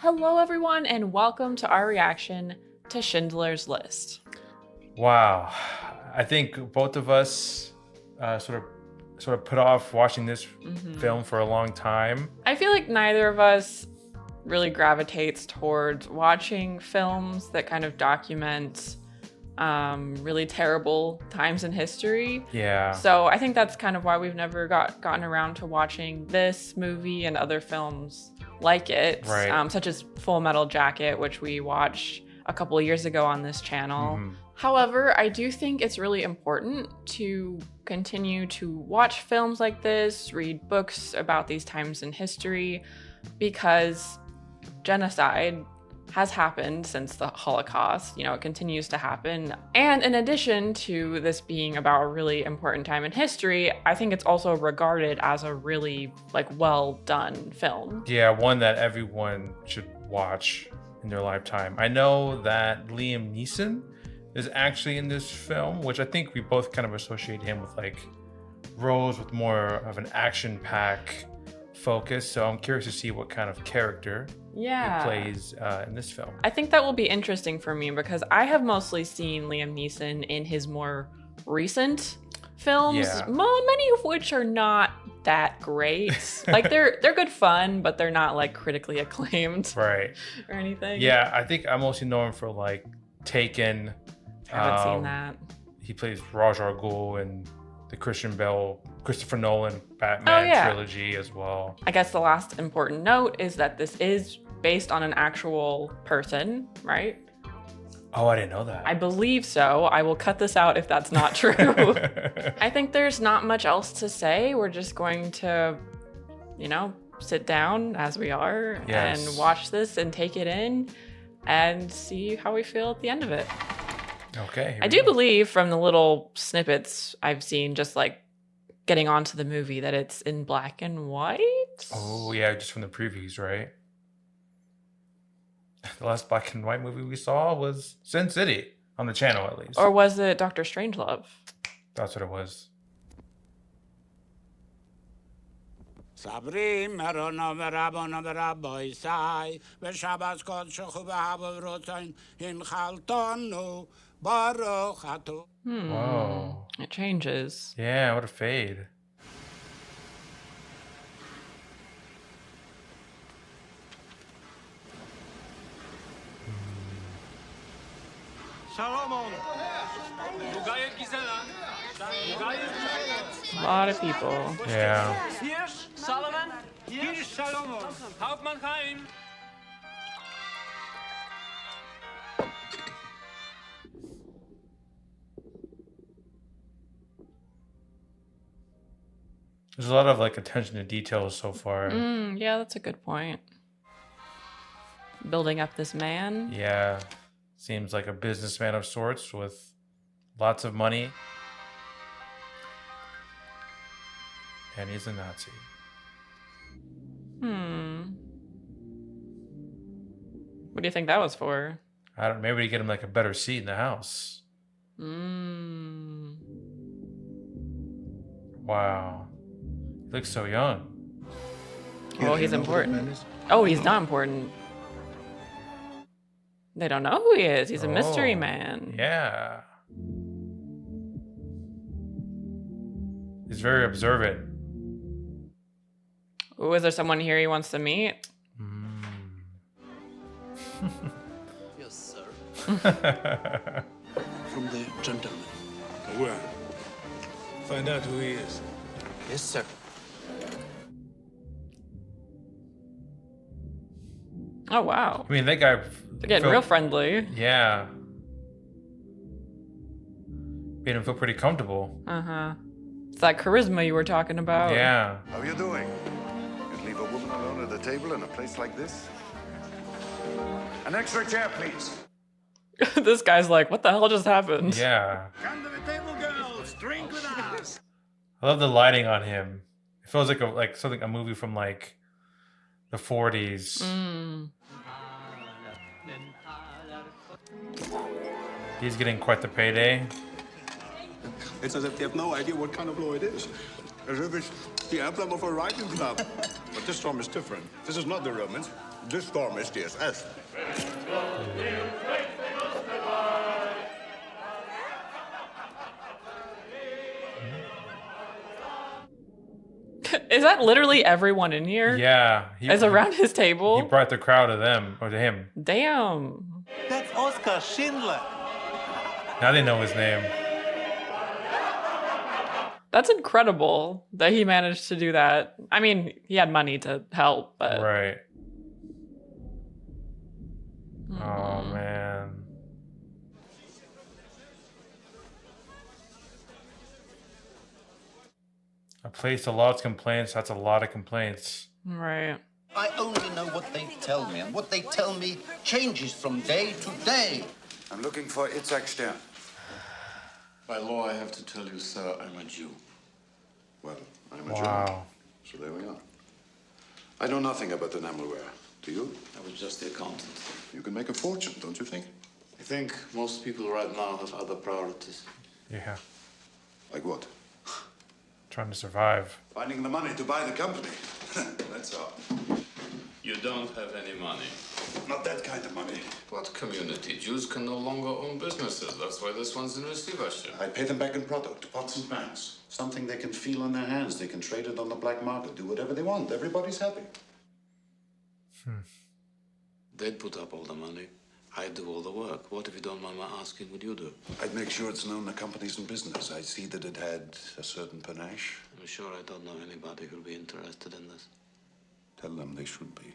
Hello, everyone, and welcome to our reaction to Schindler's List. Wow, I think both of us sort of put off watching this film for a long time. I feel like neither of us really gravitates towards watching films that kind of document really terrible times in history. Yeah. So I think that's kind of why we've never gotten around to watching this movie and other films like it, Right. such as Full Metal Jacket, which we watched a couple of years ago on this channel. However, I do think it's really important to continue to watch films like this, read books about these times in history, because genocide has happened since the Holocaust. You know, it continues to happen. And in addition to this being about a really important time in history, I think it's also regarded as a really well done film. Yeah, one that everyone should watch in their lifetime. I know that Liam Neeson is actually in this film, which I think we both kind of associate him with roles with more of an action-pack focus. So I'm curious to see what kind of character he plays in this film. I think that will be interesting for me because I have mostly seen Liam Neeson in his more recent films, many of which are not that great. They're good fun, but they're not critically acclaimed, right, or anything. Yeah, I think I mostly know him for Taken. I haven't seen that. He plays Raj al Ghul in the Christopher Nolan Batman trilogy as well. I guess the last important note is that this is based on an actual person, right? Oh, I didn't know that. I believe so. I will cut this out if that's not true. I think there's not much else to say. We're just going to, sit down as we are and watch this and take it in and see how we feel at the end of it. Okay. I do believe from the little snippets I've seen, just getting onto the movie, that it's in black and white. Oh, yeah, just from the previews, right? The last black and white movie we saw was Sin City, on the channel at least. Or was it Dr. Strangelove? That's what it was. صبری مرا و ربانا و ربای سای و شب از کاد شخو به هوا روتین این خلطان و بارو خطو. Whoa. It changes. Yeah, what a fade. A lot of people. Yeah. Here's Solomon. Here's Solomon. Hauptmann Chaim. There's a lot of attention to details so far. Yeah, that's a good point. Building up this man. Yeah. Seems like a businessman of sorts with lots of money. And he's a Nazi. What do you think that was for? I don't. Maybe to get him a better seat in the house. Wow. He looks so young. Oh, he's important. Oh, he's not important. They don't know who he is. He's a mystery man. Yeah. He's very observant. Ooh, is there someone here he wants to meet? Yes, sir. From the gentleman. Well, find out who he is. Yes, sir. Oh, wow. I mean, that guy. They're getting real friendly. Yeah. Made him feel pretty comfortable. Uh-huh. It's that charisma you were talking about. Yeah. How are you doing? You'd leave a woman alone at a table in a place like this? An extra chair, please. This guy's like, what the hell just happened? Yeah. Come to the table, girls. Drink with us. I love the lighting on him. It feels like a movie from the 40s. He's getting quite the payday. It's as if they have no idea what kind of law it is. As if it's the emblem of a riding club. But this storm is different. This is not the Romans. This storm is the SS. Is that literally everyone in here? Yeah. Is around his table? He brought the crowd to them, or to him. Damn. That's Oscar Schindler. Now they know his name. That's incredible that he managed to do that. I mean, he had money to help, but... Right. Oh, man. A place to lodge complaints, that's a lot of complaints. Right. I only know what they tell me, and what they tell me changes from day to day. I'm looking for Itzhak Stern. By law, I have to tell you, sir, I'm a Jew. Well, I'm a German. Wow. So there we are. I know nothing about enamelware. Do you? I was just the accountant. You can make a fortune, don't you think? I think most people right now have other priorities. Yeah. Like what? Trying to survive. Finding the money to buy the company. That's all. You don't have any money. Not that kind of money. What community? Jews can no longer own businesses. That's why this one's in receivership. I pay them back in product, pots and pans. Something they can feel in their hands. They can trade it on the black market, do whatever they want. Everybody's happy. They'd put up all the money. I'd do all the work. What, if you don't mind my asking, would you do? I'd make sure it's known the company's in business. I'd see that it had a certain panache. I'm sure I don't know anybody who'll be interested in this. Tell them they should be.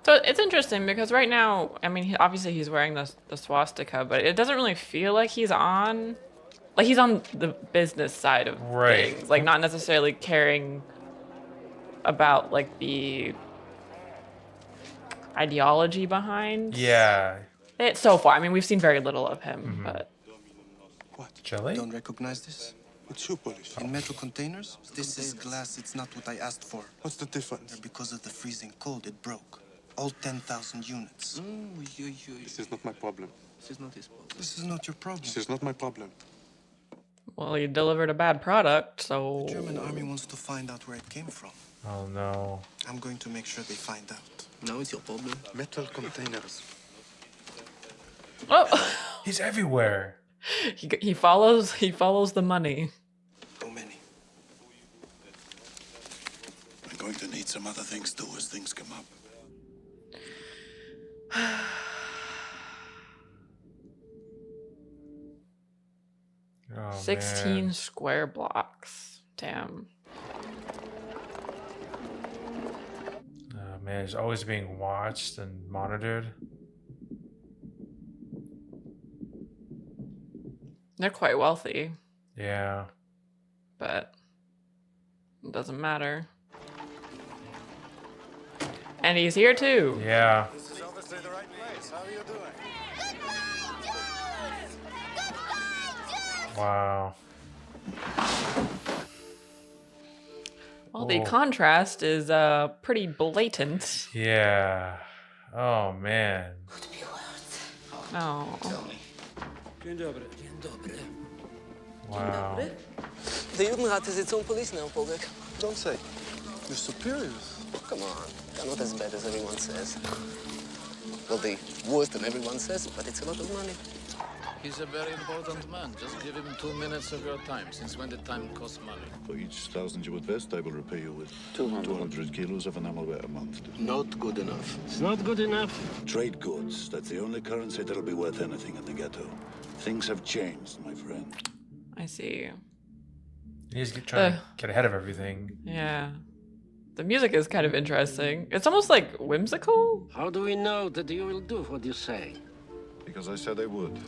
So it's interesting because right now, I mean, obviously he's wearing the swastika, but it doesn't really feel like he's on... Like, he's on the business side of things. Like, not necessarily caring about, like, the ideology behind it so far. I mean, we've seen very little of him, but... What? Jelly? Don't recognize this? It's shoe polish. In metal containers? This is glass. It's not what I asked for. What's the difference? Because of the freezing cold, it broke. All 10,000 units. This is not my problem. This is not his problem. This is not your problem. This is not my problem. Well, he delivered a bad product, so... The German army wants to find out where it came from. Oh, no. I'm going to make sure they find out. Now it's your problem. Metal containers. Oh! He's everywhere. He follows the money. How many? I'm going to need some other things too as things come up. Oh, 16 man. square blocks. Damn. Oh, man, he's always being watched and monitored. They're quite wealthy, Yeah. but it doesn't matter. And he's here too. Yeah. This is obviously the right place. How are you doing? Wow. Well, the Oh. contrast is pretty blatant. Yeah. Oh, man. Oh. Wow. The Judenrat police now, Pobek. Don't say. You're superiors. Come on, they're not as bad as everyone says. Well, the worse than everyone says, but it's a lot of money. He's a very important man. Just give him 2 minutes of your time. Since when did time cost money? For each 1,000 you invest, I will repay you with 200. 200 kilos of enamelware a month. Not good enough. It's not good enough. Trade goods. That's the only currency that'll be worth anything in the ghetto. Things have changed, my friend. I see. He's trying to get ahead of everything. Yeah. The music is kind of interesting. It's almost like whimsical. How do we know that you will do what you say? Because I said I would.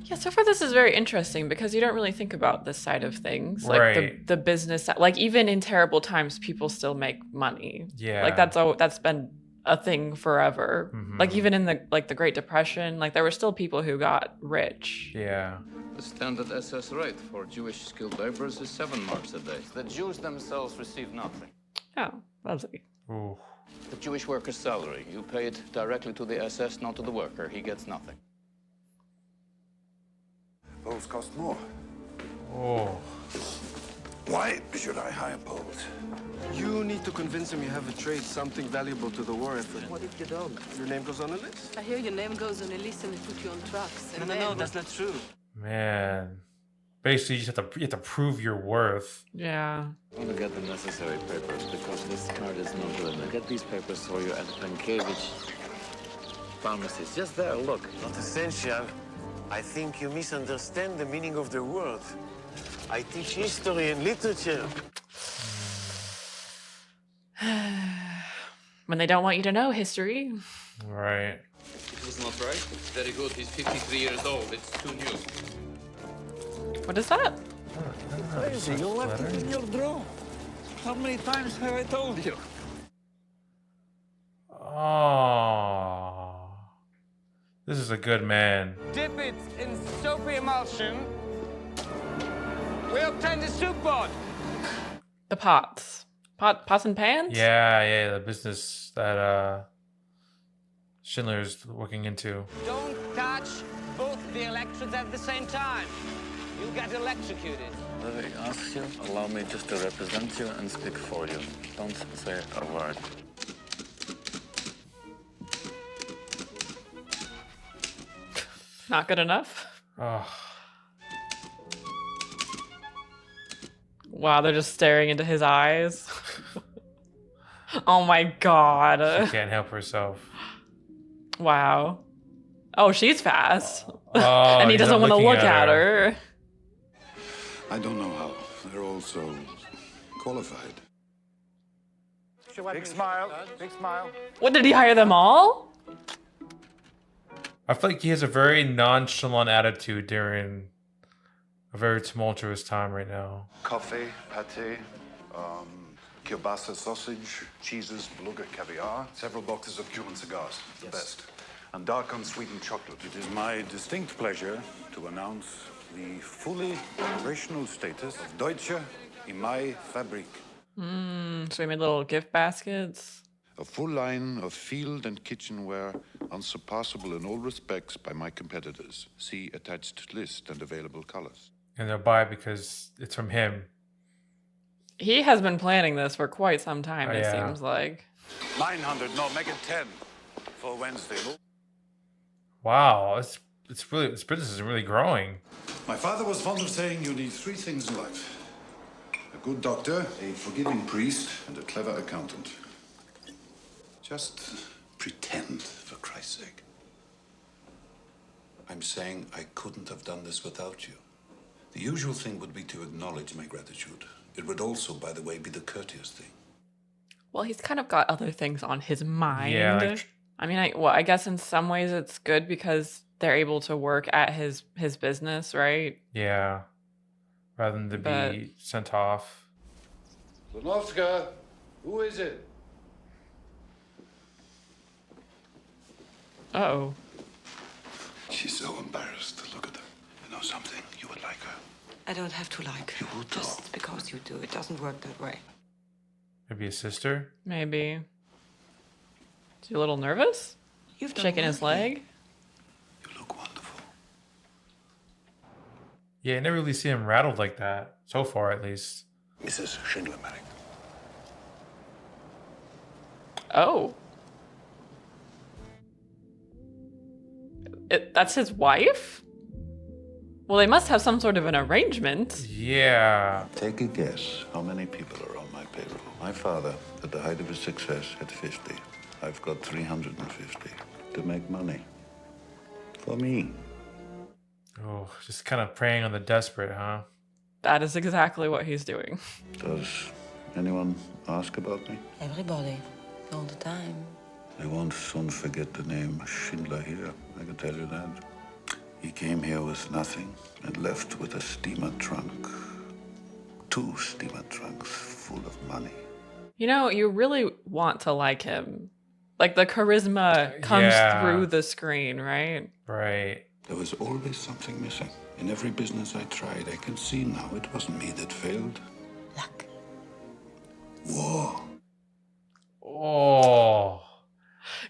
Yeah, so far this is very interesting because you don't really think about this side of things. Like Right. the business side. Like, even in terrible times, people still make money. Yeah. Like, that's been a thing forever. Like, even in the Great Depression, like, there were still people who got rich. Yeah. The standard SS rate for Jewish skilled laborers is 7 marks a day. The Jews themselves receive nothing. Oh, lovely. Ooh. The Jewish worker's salary, you pay it directly to the SS, not to the worker. He gets nothing. Those cost more. Oh. Why should I hire Poles? You need to convince him you have a trade, something valuable to the war effort. What if you don't? Your name goes on the list? I hear your name goes on a list and they put you on trucks. And No, that's not true. Man. Basically, you have to prove your worth. Yeah. I want to get the necessary papers because this card is no good. I get these papers for you at Pankevich pharmacist. Just there, look. Not essential. I think you misunderstand the meaning of the word. I teach history and literature. When they don't want you to know history. Right. It was not right. It's very good. He's 53 years old. It's too new. What is that? Crazy, you left it in your drawer. How many times have I told you? Oh. This is a good man. Dip it in soapy emulsion. We obtain the soup pot. The pots. Pots and pans? Yeah, the business that Schindler's looking into. Don't touch both the electrodes at the same time. You'll get electrocuted. Let me ask you, allow me just to represent you and speak for you. Don't say a word. Not good enough? Oh. Wow, they're just staring into his eyes. Oh my god. She can't help herself. Wow. Oh, she's fast. Oh, and he doesn't want to look at her. I don't know how. They're all so qualified. Big smile, big smile. What, did he hire them all? I feel like he has a very nonchalant attitude during a very tumultuous time right now. Coffee, pate, kielbasa sausage, cheeses, beluga caviar, several boxes of Cuban cigars, the best, and dark unsweetened chocolate. It is my distinct pleasure to announce the fully operational status of Deutsche in my Fabrik. So we made little gift baskets. A full line of field and kitchenware, unsurpassable in all respects by my competitors. See attached list and available colors. And they'll buy it because it's from him. He has been planning this for quite some time, it yeah. seems like. 900, no, make it 10 for Wednesday. Wow, this business is really growing. My father was fond of saying you need three things in life. A good doctor, a forgiving priest, and a clever accountant. Just pretend, for Christ's sake. I'm saying I couldn't have done this without you. The usual thing would be to acknowledge my gratitude. It would also, by the way, be the courteous thing. Well, he's kind of got other things on his mind. Yeah, I mean, I guess in some ways it's good because they're able to work at his business, right? Yeah. Rather than to be sent off. Zanowska, who is it? Uh-oh. She's so embarrassed. Look at her. You know something? You would like her. I don't have to like her. You would, Just because you do. It doesn't work that way. Maybe a sister? Maybe. Is he a little nervous? You've done Shaking his leg? You look wonderful. Yeah, I never really see him rattled like that. So far, at least. Mrs. Schindler married. Oh. That's his wife? Well, they must have some sort of an arrangement. Yeah. Take a guess how many people are on my payroll. My father, at the height of his success, had 50. I've got 350 to make money. For me. Oh, just kind of preying on the desperate, huh? That is exactly what he's doing. Does anyone ask about me? Everybody. All the time. I won't soon forget the name Schindler here, I can tell you that. He came here with nothing and left with a steamer trunk. 2 steamer trunks full of money. You know, you really want to like him. Like, the charisma comes through the screen, right? Right. There was always something missing. In every business I tried, I can see now it wasn't me that failed. Luck. War. Oh.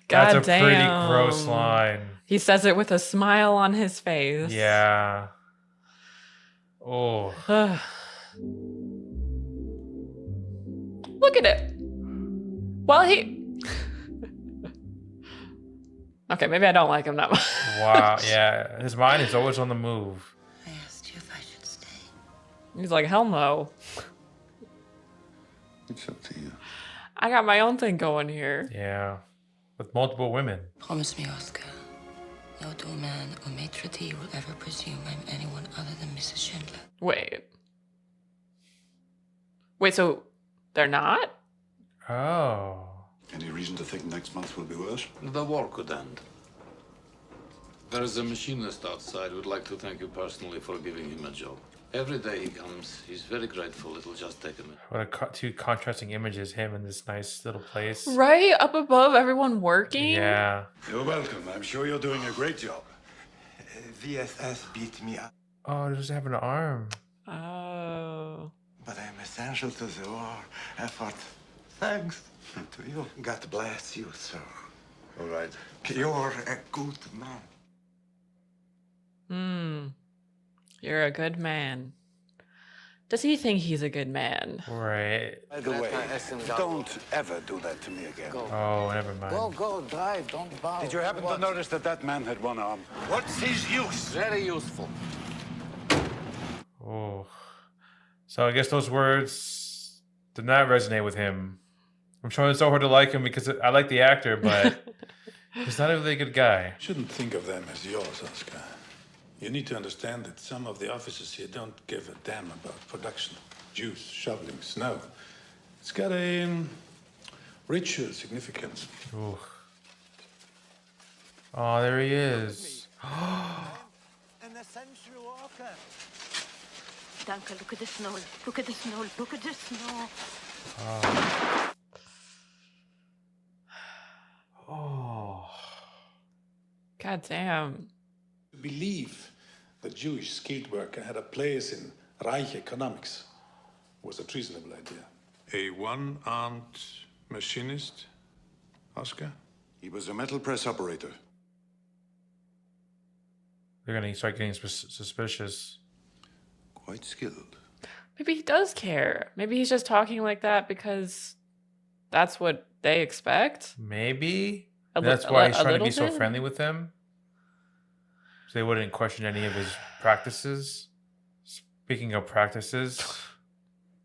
God That's a damn. pretty gross line. He says it with a smile on his face. Yeah. Oh. Look at it. Well, he... Okay, maybe I don't like him that much. Wow, yeah. His mind is always on the move. I asked you if I should stay. He's like, hell no. It's up to you. I got my own thing going here. Yeah. With multiple women. Promise me, Oscar. No doorman or maitre d' will ever presume I'm anyone other than Mrs. Schindler. Wait. Wait, so they're not? Oh. Any reason to think next month will be worse? The war could end. There is a machinist outside who would like to thank you personally for giving him a job. Every day he comes, he's very grateful. It'll just take a minute. What two contrasting images, him in this nice little place. Right? Up above, everyone working? Yeah. You're welcome. I'm sure you're doing a great job. VSS beat me up. Oh, does it have an arm? Oh. But I'm essential to the war effort. Thanks to you. God bless you, sir. All right. You're a good man. You're a good man. Does he think he's a good man? Right. By the way, don't ever do that to me again. Oh, never mind. Go, drive, don't bow. Did you happen to notice that that man had one arm? What's his use? Very useful. Oh. So I guess those words did not resonate with him. I'm trying so hard to like him because I like the actor, but he's not a really good guy. Shouldn't think of them as yours, Oscar. You need to understand that some of the officers here don't give a damn about production. Juice, shoveling, snow. It's got a ritual significance. Ooh. Oh, there he is. An essential walker. Danke, look at the snow. Look at the snow. Look at the snow. Oh. God damn. To believe the Jewish skilled worker had a place in Reich economics was a treasonable idea. A one-armed machinist, Oscar? He was a metal press operator. They're gonna start getting suspicious. Quite skilled. Maybe he does care. Maybe he's just talking like that because that's what they expect. Maybe. That's why he's trying to be so friendly with them. So they wouldn't question any of his practices. Speaking of practices.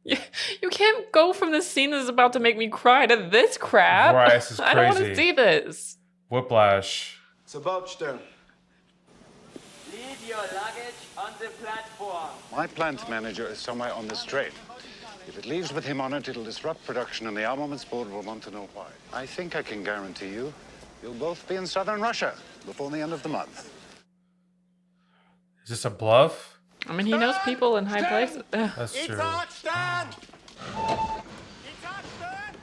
You can't go from this scene that's about to make me cry to this crap. Right, this is crazy. I don't want to see this. Whiplash. It's about Stern. Leave your luggage on the platform. My plant manager is somewhere on this train. If it leaves with him on it, it'll disrupt production and the armaments board will want to know why. I think I can guarantee you'll both be in southern Russia before the end of the month. Is this a bluff? I mean, he knows people in high places. That's true.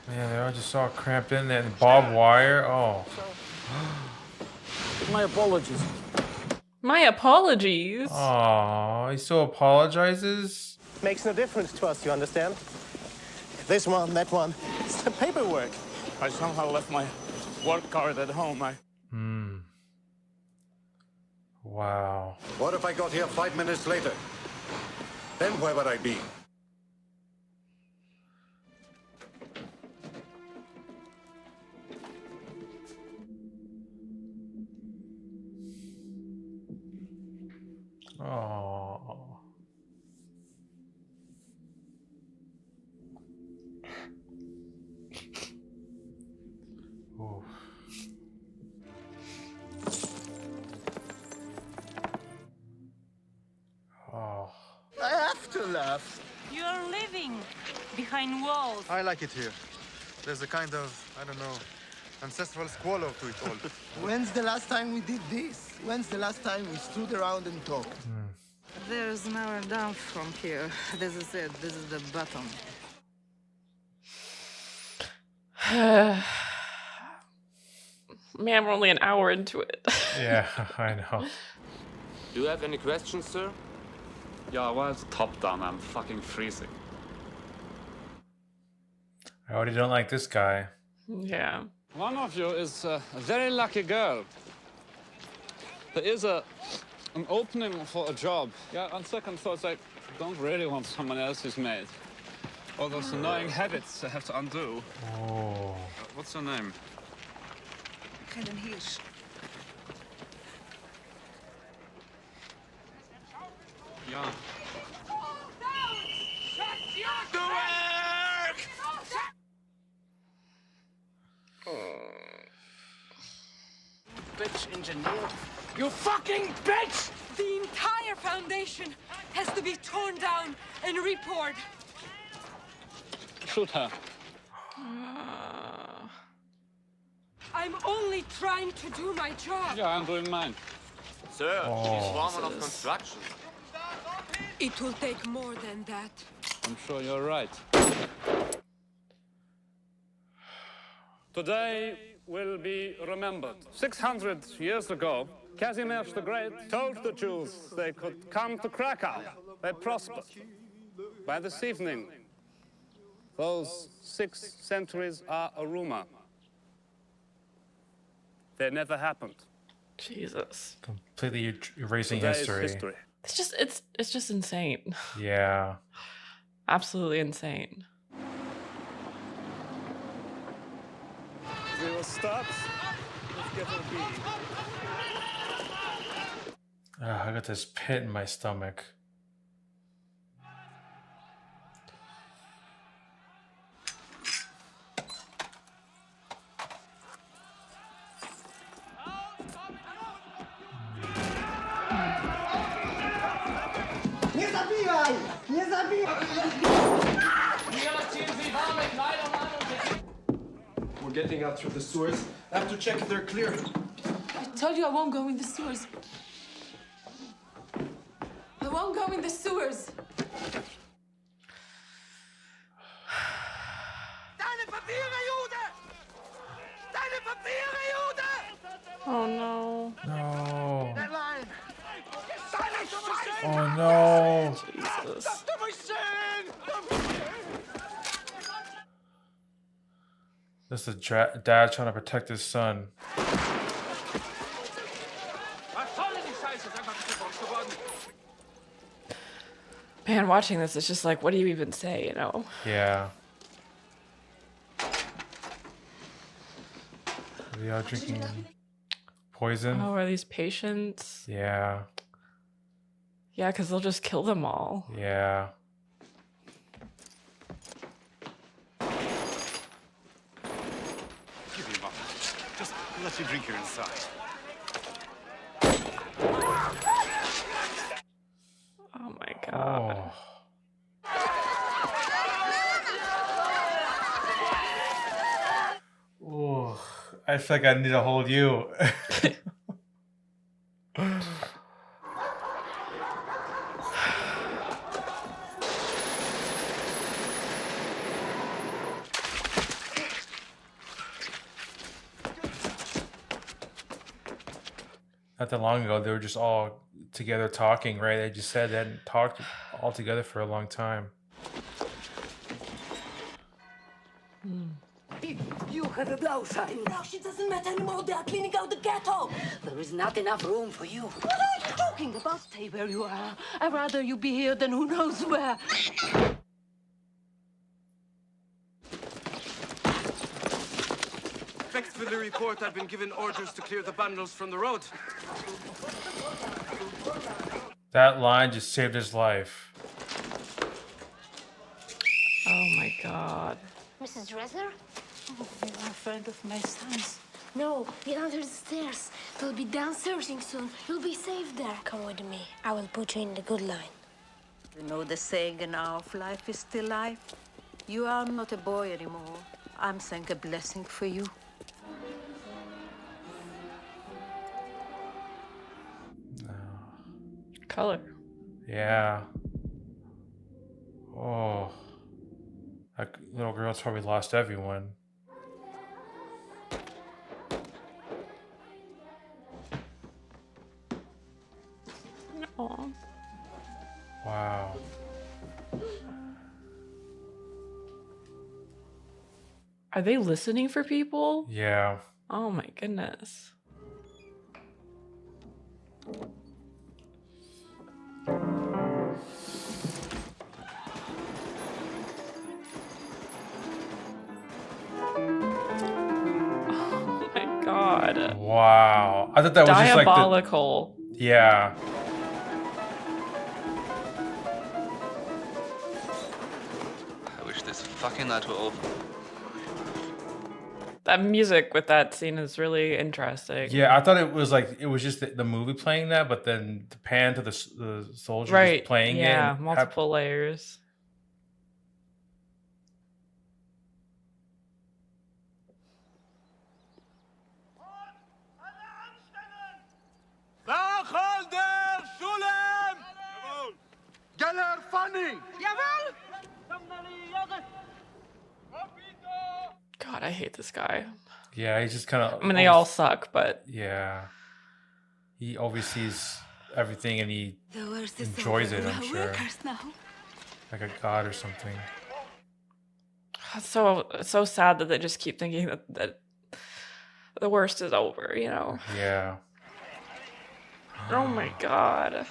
Man, they all just all cramped in there. And barbed wire. Oh. My apologies. My apologies. Oh, he still apologizes? Makes no difference to us, you understand? This one, that one. It's the paperwork. I somehow left my work card at home. Wow. What if I got here 5 minutes later? Then where would I be? Oh. Oof. Oh. I have to laugh. You're living behind walls. I like it here. There's a kind of, I don't know, ancestral squalor to it all. When's the last time we did this? When's the last time we stood around and talked? There's nowhere down from here. This is it. This is the bottom. Man, we're only an hour into it. Yeah, I know. Do you have any questions, sir? Yeah, why is the top down? I'm fucking freezing. I already don't like this guy. Yeah. One of you is a very lucky girl. There is an opening for a job. Yeah, on second thoughts, I don't really want someone else's maid. All those annoying habits I have to undo. Oh. What's your name? Helen Hirsch. Yeah. Do work! Bitch engineer. You fucking bitch! The entire foundation has to be torn down and repoured. Shoot her. I'm only trying to do my job. Yeah, I'm doing mine. Sir, she's foreman of Jesus. construction. It will take more than that. I'm sure you're right. Today will be remembered. 600 years ago, Casimir the Great told the Jews they could come to Krakow. They prospered. By this evening, those 6 centuries are a rumor. They never happened. Jesus. Completely erasing Today is history. It's just insane. Yeah. Absolutely insane. We will start with getting B. I got this pit in my stomach. Nie zabijaj! Nie zabijaj! We're getting out through the sewers. I have to check if they're clear. I told you I won't go in the sewers. I won't go in the sewers. Deine Papiere, Jude! Deine Papiere, Jude! Oh no. No. That line! Deine Scheiße! Oh no. Jesus. Du musst sehen! This is dad trying to protect his son. Was soll denn die Scheiße? Ist einfach zu groß geworden. Man, watching this, it's just like, what do you even say, you know? Yeah. Are they all drinking poison? Oh, are these patients? Yeah. Yeah, because they'll just kill them all. Yeah. Give me a moment. Just let you drink here inside. Oh my god. Oh. I feel like I need to hold you. Not that long ago, they were just all together talking, right? They just said they hadn't talked all together for a long time. You have a Blauschein. Now she doesn't matter anymore. They are cleaning out the ghetto. There is not enough room for you. What are you talking about? Stay where you are. I'd rather you be here than who knows where. Thanks for the report. I've been given orders to clear the bundles from the road. That line just saved his life. Oh my god. Mrs. Dresner? Oh, you are a friend of my son's. No, get under the stairs. They'll be downstairs soon. You'll be safe there. Come with me. I will put you in the good line. You know the saying, an hour of life is still life. You are not a boy anymore. I'm saying a blessing for you. Color. Yeah. Oh. That little girl's probably lost everyone. Aw. Wow. Are they listening for people? Yeah. Oh my goodness. god. Wow. I thought that was just like diabolical. Yeah. I wish this fucking night were over. That music with that scene is really interesting. Yeah, I thought it was like it was just the movie playing that, but then the pan to the soldier Right. just playing it. Yeah, and multiple layers. Wacholder, Schulem! Jawohl! Geller, Fanny! Jawohl! God, I hate this guy. Yeah, he's just kind of. I mean, they all suck, but Yeah. He oversees everything and he The worst is enjoys over. it, I'm We're sure. workers now. Like a god or something. it's so sad that they just keep thinking that the worst is over, you know? Yeah. Oh my god.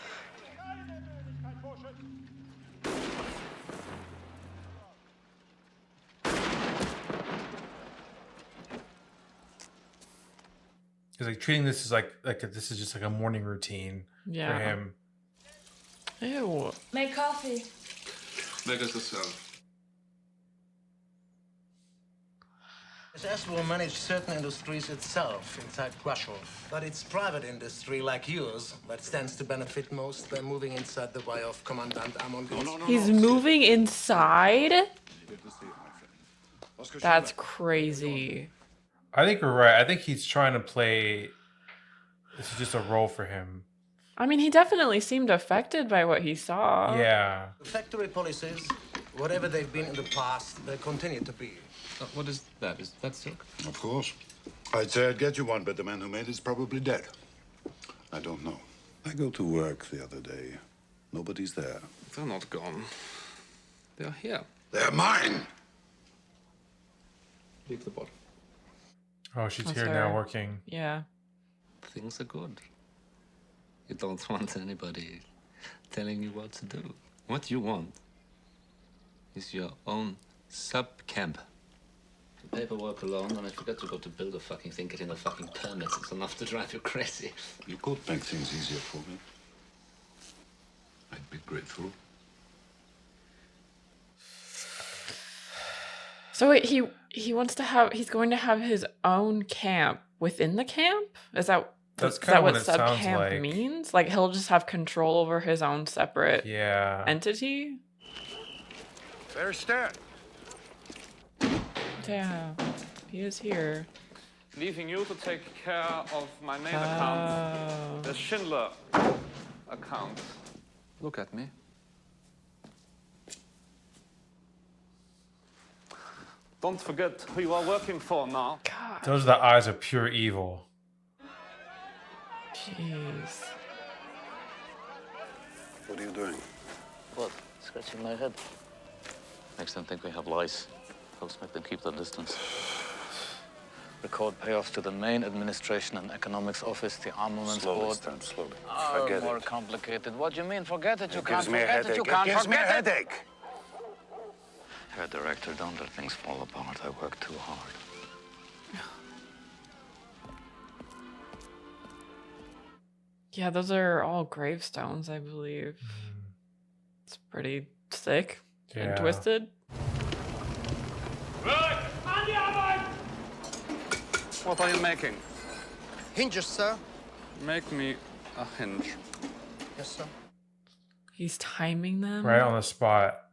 He's like treating this as like this is just like a morning routine Yeah. for him. Ew. Make coffee. Make us yourself. SS will manage certain industries itself inside Russia, but it's private industry like yours that stands to benefit most by moving inside the way of Commandant Amon. He's moving inside? That's crazy. I think we're right. I think he's trying to play. This is just a role for him. I mean, he definitely seemed affected by what he saw. Yeah. Factory policies, whatever they've been in the past, they continue to be. What is that? Is that silk? Of course. I'd say I'd get you one, but the man who made it's probably dead. I don't know. I go to work the other day. Nobody's there. They're not gone. They're here. They're mine! Leave the bottle. Oh, she's That's here her. now working. Yeah. Things are good. You don't want anybody telling you what to do. What you want is your own sub-camp. The paperwork alone, and I forgot to go to build a fucking thing, getting the fucking permits. It's enough to drive you crazy. You could make things easier for me. I'd be grateful. So wait, he wants to have, he's going to have his own camp within the camp? Is that That's is kinda that what what it sounds sub-camp like. means? Like he'll just have control over his own separate Yeah. entity? There's Stan. Yeah, he is here. Leaving you to take care of my main Oh. account, the Schindler account. Look at me. Don't forget who you are working for now. Those are the eyes of pure evil. Jeez. What are you doing? What? Scratching my head. Makes them think we have lice. Helps make them keep their distance. Record payoffs to the main administration and economics office, the armaments Slowly, board. Stan, slowly. Oh, Forget more it. complicated. What do you mean, forget it? You It can't gives me a forget it. headache. You It can't gives me a forget it. headache. Herr Director, don't let things fall apart. I work too hard. Yeah, those are all gravestones, I believe. It's pretty sick Yeah. and twisted. What are you making? Hinges, sir. Make me a hinge. Yes, sir. He's timing them. Right on the spot.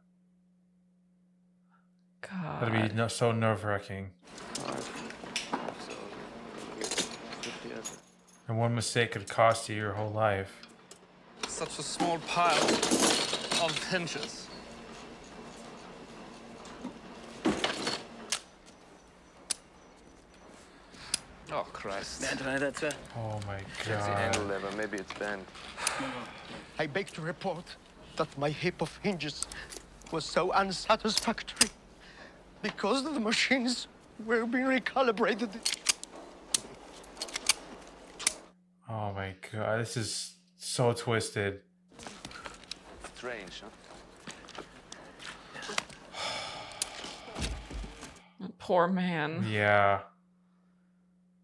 God. That'd be so nerve-wracking. And one mistake could cost you your whole life. Such a small pile of hinges. Oh, Christ. Oh my Check the handle god. lever. Maybe it's bent. I beg to report that my heap of hinges was so unsatisfactory because the machines were being recalibrated. Oh my god. This is so twisted. Strange, huh? Poor man. Yeah.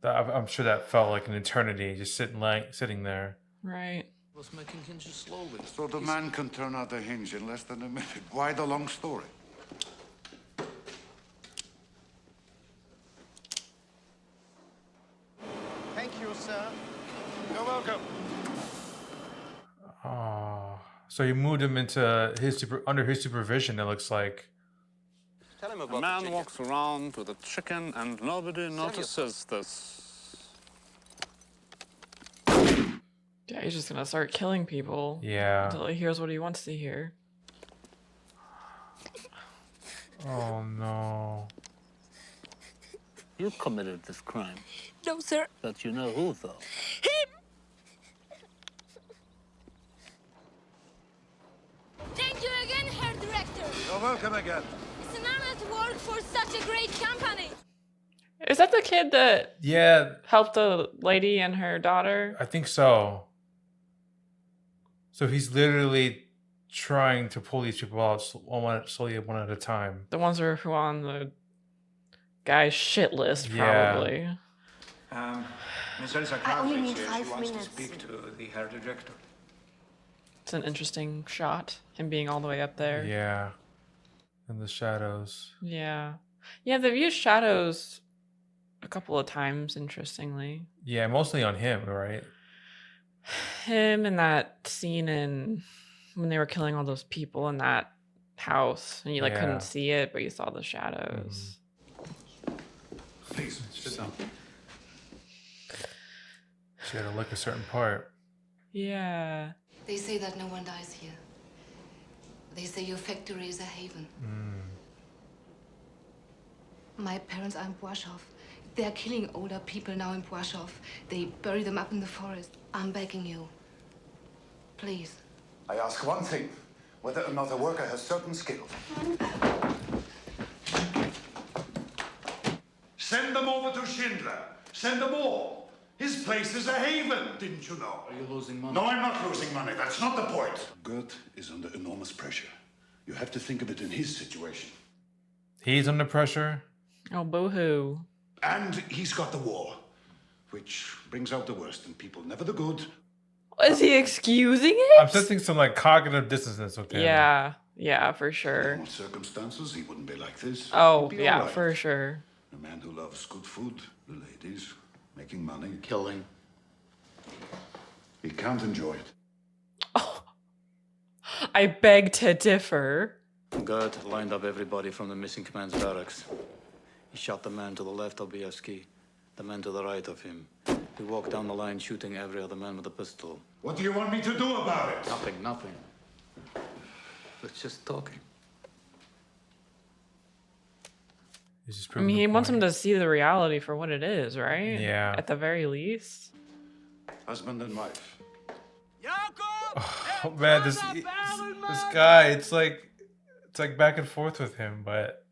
I'm sure that felt like an eternity, just sitting there. Right. Was making hinges slowly. So the man can turn out the hinge in less than a minute. Why the long story? Thank you, sir. You're welcome. Oh, so he moved him into under his supervision. It looks like. Tell him about the man walks around with a chicken and nobody notices this. Yeah, he's just gonna start killing people. Yeah. Until he hears what he wants to hear. Oh no. You committed this crime. No, sir. But you know who, though? Him! Thank you again, Herr Director. You're welcome again. It's an honor to work for such a great company. Is that the kid that Yeah, helped the lady and her daughter? I think so. So he's literally trying to pull these people out slowly, one at a time. The ones who are on the guy's shit list, Yeah. probably. Ms. Elsa I only need Kravitz here. She 5 wants minutes. to speak to the Herr Director. It's an interesting shot, him being all the way up there. Yeah. In the shadows. Yeah. Yeah, they've used shadows a couple of times, interestingly. Yeah, mostly on him, right? Him in that scene when they were killing all those people in that house, and you Yeah. couldn't see it, but you saw the shadows. Please, sit down. She had to lick a certain part. Yeah. They say that no one dies here. They say your factory is a haven. My parents are in Płaszów. They're killing older people now in Płaszów. They bury them up in the forest. I'm begging you. Please. I ask one thing, whether or not a worker has certain skills. Send them over to Schindler. Send them all. His place is a haven, didn't you know? Are you losing money? No, I'm not losing money. That's not the point. Gert is under enormous pressure. You have to think of it in his situation. He's under pressure. Oh, boo-hoo. And he's got the war, which brings out the worst in people, never the good. Is he excusing it? I'm sensing some cognitive dissonance with him. Yeah, for sure. In normal circumstances, he wouldn't be like this. Oh, He'd be yeah, all right. for sure. A man who loves good food, the ladies, making money, Killing. He can't enjoy it. I beg to differ. Gert lined up everybody from the missing command's barracks. He shot the man to the left of Bievsky, the man to the right of him. He walked down the line shooting every other man with a pistol. What do you want me to do about it? Nothing. It's just talking. He's just I mean, he wants him to see the reality for what it is, right? Yeah. At the very least. Husband and wife. Oh man, this guy, it's like back and forth with him, but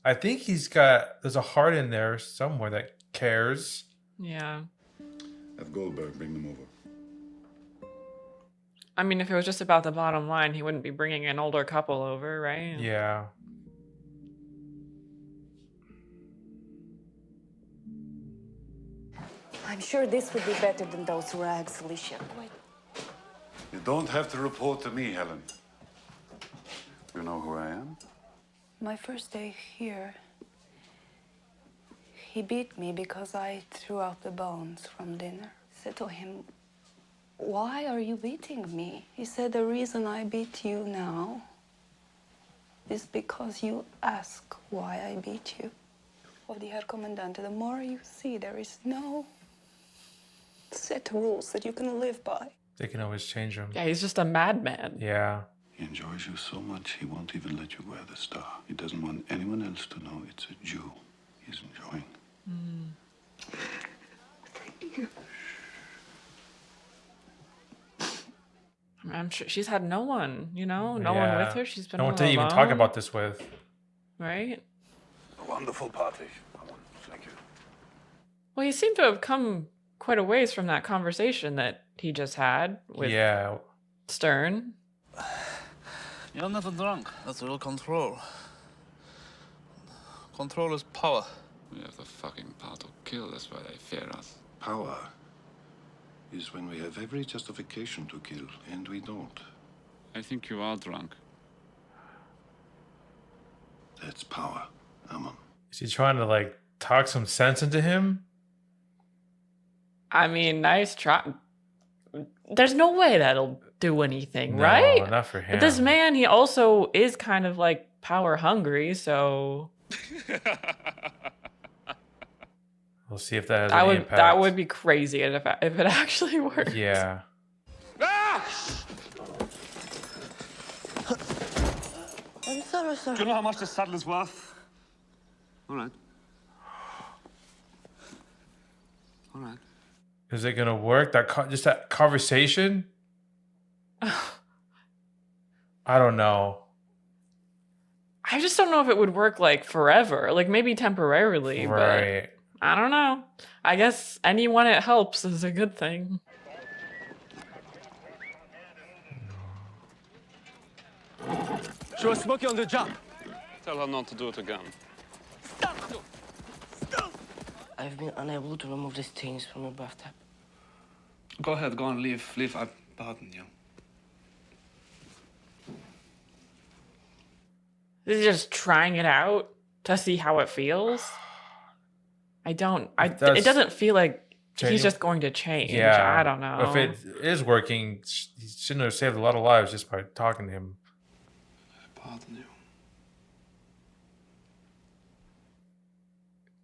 I think there's a heart in there somewhere that cares. Yeah. Have Goldberg bring them over. I mean, if it was just about the bottom line, he wouldn't be bringing an older couple over, right? Yeah. I'm sure this would be better than those rags, Alicia. Wait. You don't have to report to me, Helen. You know who I am? My first day here, he beat me because I threw out the bones from dinner. I said to him, "Why are you beating me?" He said, "The reason I beat you now is because you ask why I beat you." Of the Herr Kommandant, the more you see, there is no set rules that you can live by. They can always change him. Yeah, he's just a madman. Yeah. He enjoys you so much, he won't even let you wear the star. He doesn't want anyone else to know it's a Jew he's enjoying. I'm sure she's had no one, no one with her. She's been no one all to even alone, talk about this with. right? A wonderful party. Thank you. Well, he seemed to have come quite a ways from that conversation that he just had with Stern. You're never drunk. That's real control. Control is power. We have the fucking power to kill. That's why they fear us. Power is when we have every justification to kill, and we don't. I think you are drunk. That's power, Amon. Is he trying to like talk some sense into him? I mean, nice try. There's no way that'll do anything, No, right? not for him. But this man, he also is kind of like power hungry, so We'll see if that has any impact. that would be crazy if it actually worked. Yeah. I'm sorry, sir. Do you know how much this saddle is worth? All right. All right. Is it gonna work? Just that conversation? I don't know. I just don't know if it would work like forever, like maybe temporarily, Right. but I don't know. I guess anyone it helps is a good thing. She was smoking on the job. Tell her not to do it again. I've been unable to remove the stains from your bathtub. Go ahead, go on, leave. Leave, I pardon you. Is he just trying it out to see how it feels? It doesn't feel like he's just going to change. Yeah. I don't know. If it is working, he shouldn't have saved a lot of lives just by talking to him. Pardon you.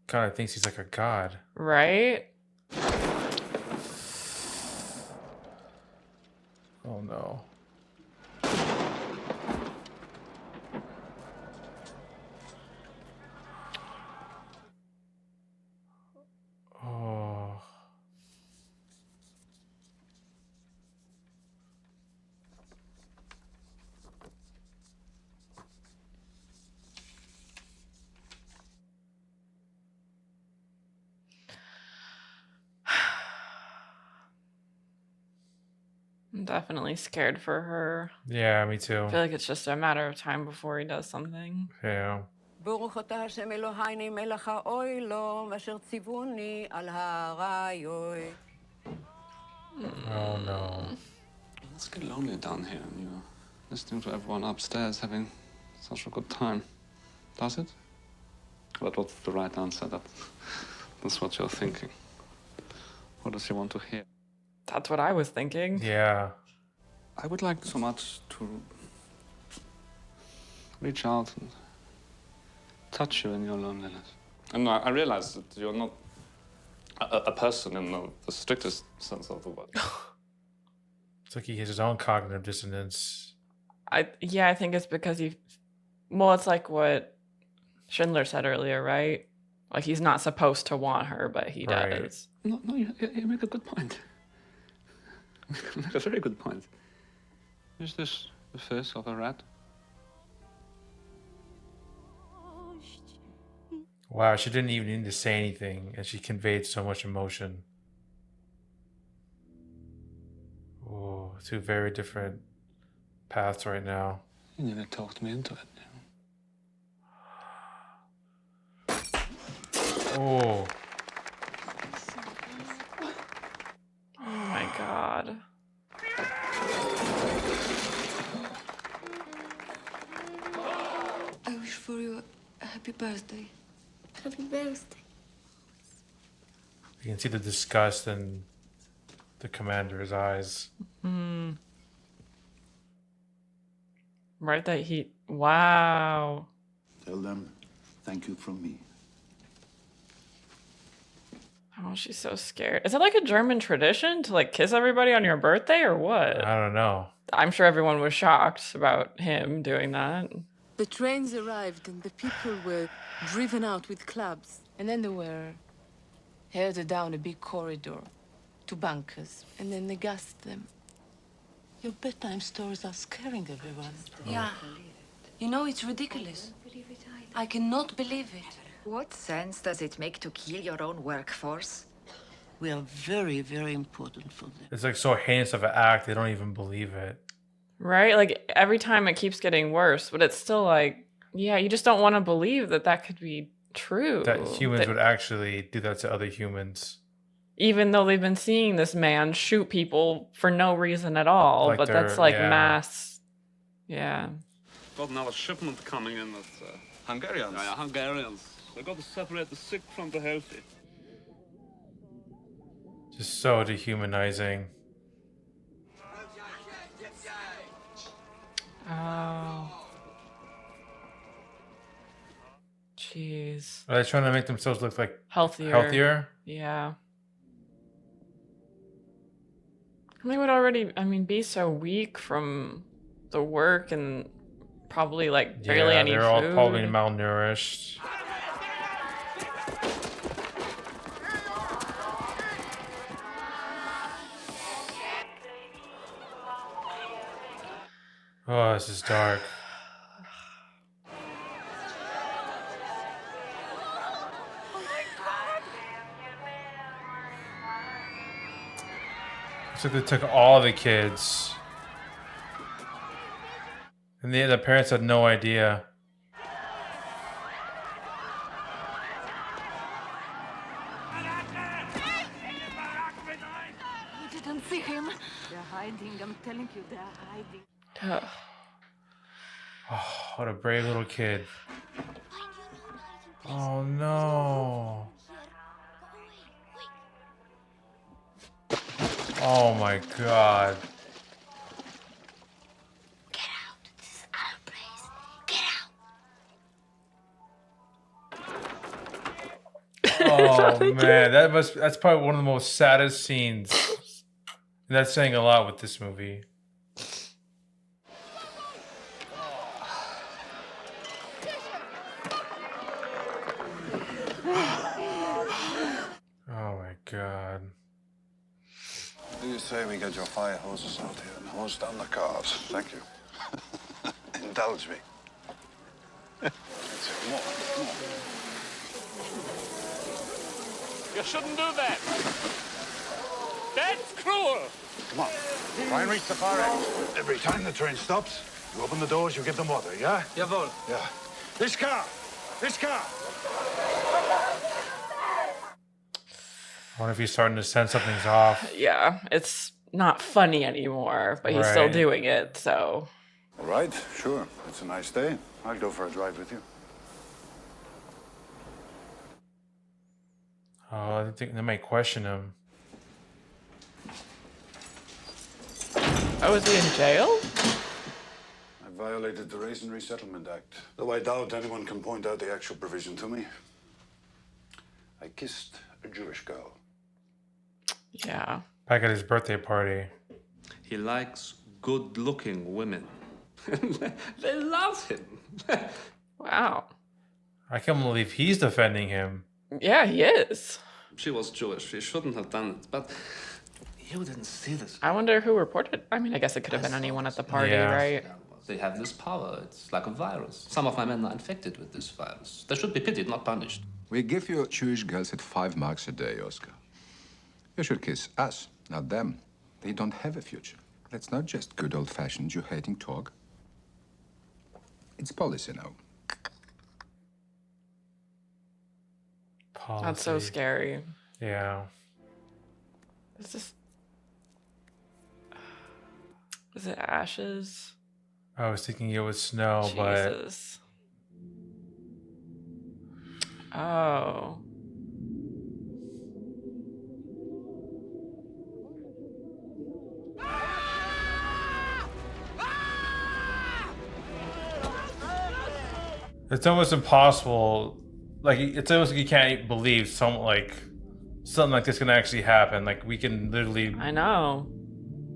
Kind of thinks he's like a god. Right? Oh no. Oh. I'm definitely scared for her. Yeah, me too. I feel like it's just a matter of time before he does something. Yeah. ברוך אתה השם אלוהיני מלך האוילום אשר ציווני על הרעיוי. Oh no. Let's get lonely down here and you're listening to everyone upstairs having such a good time. Does it? But what's the right answer? That's what you're thinking. What does he want to hear? That's what I was thinking. Yeah. I would like so much to reach out and touch you in your loneliness. And I realize that you're not a person in the strictest sense of the word. It's like he has his own cognitive dissonance. I think it's because it's like what Schindler said earlier, right? Like he's not supposed to want her, but he does. No, you make a good point. You make a very good point. Is this the face of a rat? Wow, she didn't even need to say anything, and she conveyed so much emotion. Oh, two very different paths right now. You never talked me into it. Oh. Oh my god. I wish for you a happy birthday. Happy birthday. You can see the disgust in the commander's eyes. Right, that he... Wow. Tell them thank you from me. Oh, she's so scared. Is it like a German tradition to like kiss everybody on your birthday or what? I don't know. I'm sure everyone was shocked about him doing that. The trains arrived and the people were driven out with clubs. And then they were herded down a big corridor to bunkers, and then they gassed them. Your bedtime stories are scaring everyone. Yeah. You know, it's ridiculous. I cannot believe it. What sense does it make to kill your own workforce? We are very, very important for them. It's like so heinous of an act, they don't even believe it. Right? Like every time it keeps getting worse, but it's still like, yeah, you just don't want to believe that that could be True. that humans would actually do that to other humans. Even though they've been seeing this man shoot people for no reason at all, Like but that's like mass. Yeah. Got another shipment coming in. That's Hungarians? Yeah, Hungarians. They got to separate the sick from the healthy. Just so dehumanizing. Oh. Jeez. Are they trying to make themselves look like Healthier? Yeah. They would already, be so weak from the work and probably like barely any they're food. all probably malnourished. Oh, this is dark. Looks like they took all the kids. And the parents had no idea. You didn't see him. They're hiding. I'm telling you, they're hiding. Oh, what a brave little kid. Oh no. Oh my god. Oh man, that's probably one of the most saddest scenes. And that's saying a lot with this movie. Oh my god. What do you say we get your fire hoses out here and hose down the cars? Thank you. Indulge me. That's it. Come on. Come on. You shouldn't do that. That's cruel. Come on. Try and reach the far end. Every time the train stops, you open the doors, you give them water, yeah? Jawohl. Yeah. This car! This car! I wonder if he's starting to sense something's off. Yeah, it's not funny anymore, but he's still doing it, so. All right, sure. It's a nice day. I'll go for a drive with you. Oh, I think they might question him. Oh, is he in jail? I violated the Raise and Resettlement Act, though I doubt anyone can point out the actual provision to me. I kissed a Jewish girl. Yeah. Back at his birthday party. He likes good-looking women. They love him. Wow. I can't believe he's defending him. Yeah, he is. She was Jewish. She shouldn't have done it, but you didn't see this. I wonder who reported. I guess it could have been anyone at the party, right? They have this power. It's like a virus. Some of my men are infected with this virus. They should be pitied, not punished. We give you Jewish girls at 5 marks a day, Oscar. You should kiss us, not them. They don't have a future. That's not just good old-fashioned Jew-hating talk. It's policy now. Policy. That's so scary. Yeah. Is this... Is it ashes? I was thinking it was snow, Jesus. Oh. It's almost impossible. Like, it's almost like you can't believe something like this can actually happen. Like, we can literally... I know.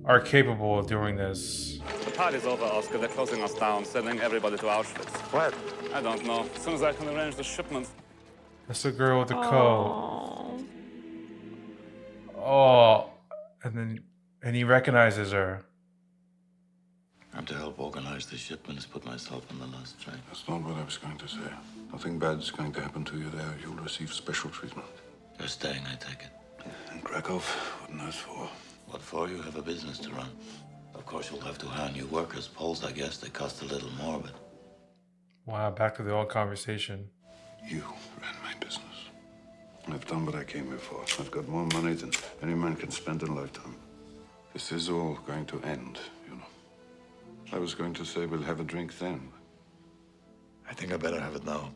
Are capable of doing this. The party's over, Oscar. They're closing us down, sending everybody to Auschwitz. What? I don't know. As soon as I can arrange the shipment. That's the girl with the coat. Oh. And he recognizes her. I'm to help organize the shipment, put myself on the last train. That's not what I was going to say. Nothing bad is going to happen to you there. You'll receive special treatment. You're staying, I take it. In Krakow, what nice for? What for? You have a business to run. Of course, you'll have to hire new workers. Poles, I guess, they cost a little more, but... Wow, back to the old conversation. You ran my business. I've done what I came here for. I've got more money than any man can spend in a lifetime. This is all going to end, you know. I was going to say we'll have a drink then. I think I better have it now.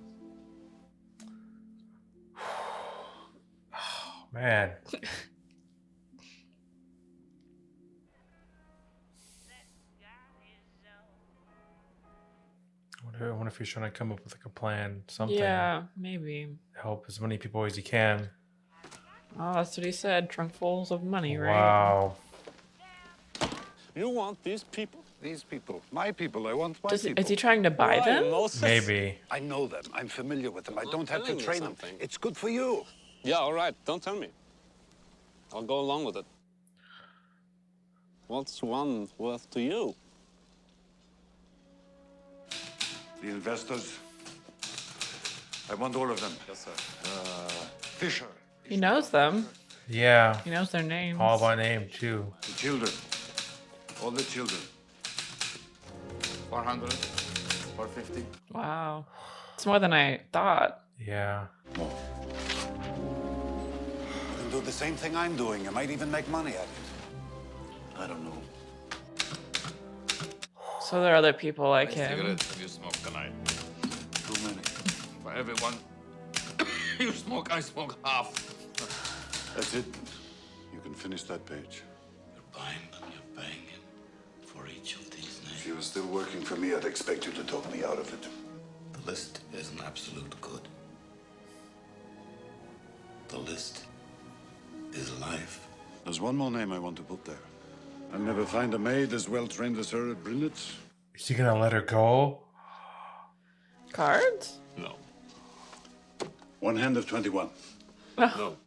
Man. I wonder if he's trying to come up with like a plan, something. Yeah, maybe. Help as many people as he can. Oh, that's what he said. Trunkfuls of money, right? Wow. You want these people? These people. My people. I want my people. Is he trying to buy them? Maybe. I know them. I'm familiar with them. I don't have to telling you train them. something. It's good for you. Yeah, all right. Don't tell me. I'll go along with it. What's one worth to you? The investors. I want all of them. Yes, sir. Fisher. He knows them. Yeah. He knows their names. All by name, too. The children. All the children. 400, 450. Wow. It's more than I thought. Yeah. You can do the same thing I'm doing. You might even make money at it. I don't know. So there are other people like How many him. cigarettes have you smoked tonight? Too many. For everyone you smoke, I smoke half. That's it. You can finish that page. You're buying them, you're paying him for each of these names. If you were still working for me, I'd expect you to talk me out of it. The list is an absolute good. The list is life. There's one more name I want to put there. I'll never find a maid as well trained as her at Brilnitz. Is he gonna let her go? Cards? No. One hand of 21. No.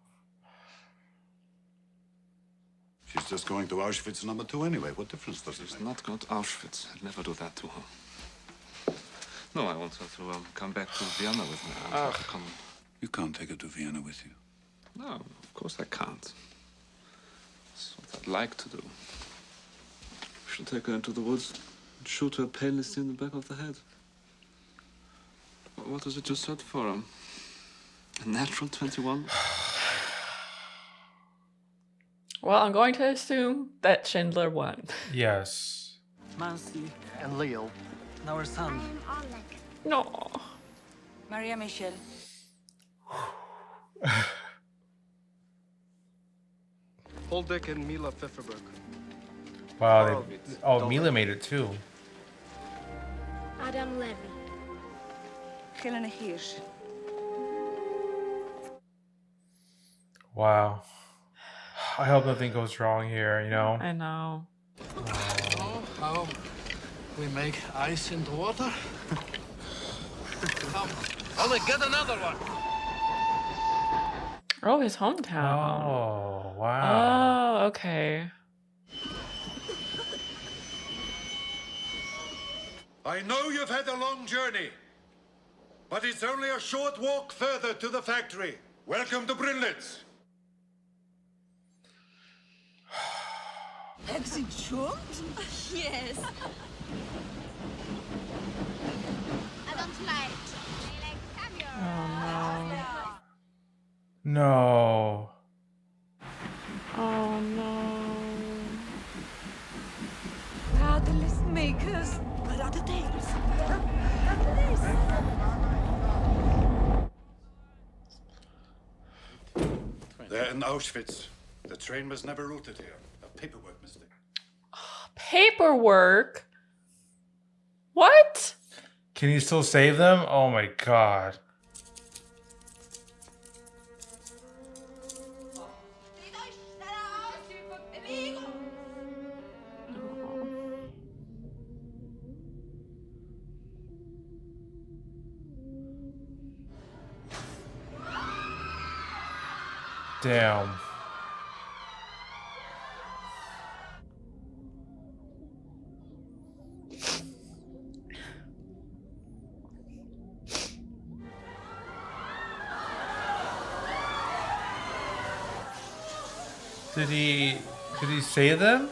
She's just going to Auschwitz #2 anyway. What difference does it She's make? not going to Auschwitz. I'd never do that to her. No, I want her to come back to Vienna with me. I want her to come. You can't take her to Vienna with you. No, of course I can't. That's what I'd like to do. We should take her into the woods and shoot her painlessly in the back of the head. What is it you said for him? A natural 21? Well, I'm going to assume that Schindler won. Yes. Nancy and Leo, and our son. No. Maria Michel. Holdek and Mila Pfefferberg. Wow. Mila made it too. Adam Levy. Helena Hirsch. Wow. I hope nothing goes wrong here, you know? I know. Oh, how we make ice in the water? Come, Ollie, get another one. Oh, his hometown. Oh, wow. Oh, okay. I know you've had a long journey, but it's only a short walk further to the factory. Welcome to Brilnitz. Exit Yes. I don't like. No. Oh no. Where are the list makers? Where are the tapes? They're in Auschwitz. The train was never routed here. A paperwork mistake. Paperwork? What? Can you still save them? Oh my god. Damn. Did he say them?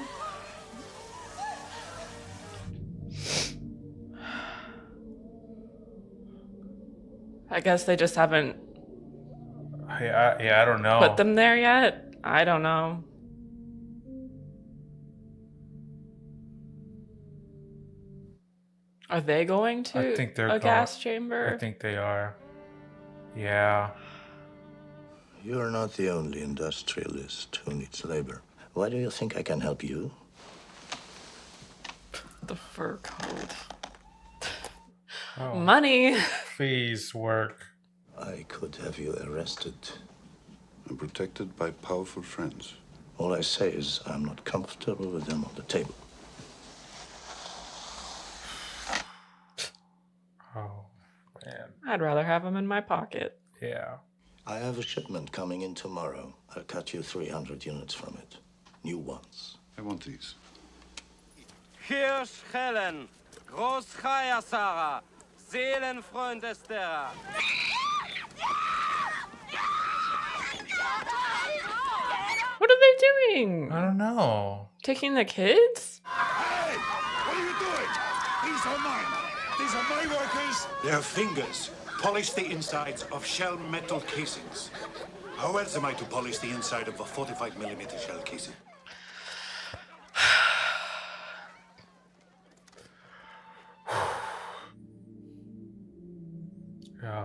I guess they just haven't I don't know. put them there yet. I don't know. Are they going to I think they're a going, gas chamber? I think they are. Yeah. You're not the only industrialist who needs labor. Why do you think I can help you? The fur coat. Oh. Money. Please work. I could have you arrested. I'm protected by powerful friends. All I say is I'm not comfortable with them on the table. Oh, man. I'd rather have them in my pocket. Yeah. I have a shipment coming in tomorrow. I'll cut you 300 units from it. New ones. I want these. Hier schellen, Großchaya Sarah, Seelenfreund Esther. What are they doing? I don't know. Taking the kids? Hey! What are you doing? These are mine. These are my workers. Their fingers polish the insides of shell metal casings. How else am I to polish the inside of a 45mm shell casing?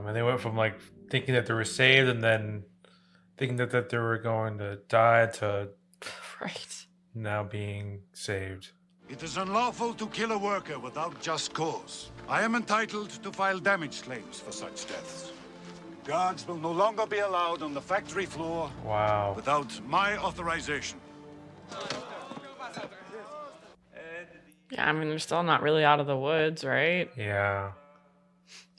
And they went from like thinking that they were saved and then thinking that they were going to die to right now being saved. It is unlawful to kill a worker without just cause. I am entitled to file damage claims for such deaths. Guards will no longer be allowed on the factory floor without my authorization. Yeah, I mean, they're still not really out of the woods, right? Yeah.